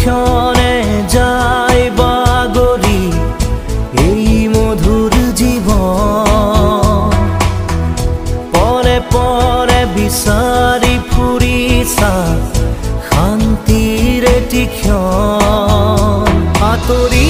ক্ষণে যায় বাগৰি এই মধুৰ জীবন পৰে পৰে বিচাৰি ফুৰিছা শান্তিৰ এটি ক্ষণ আঁতৰি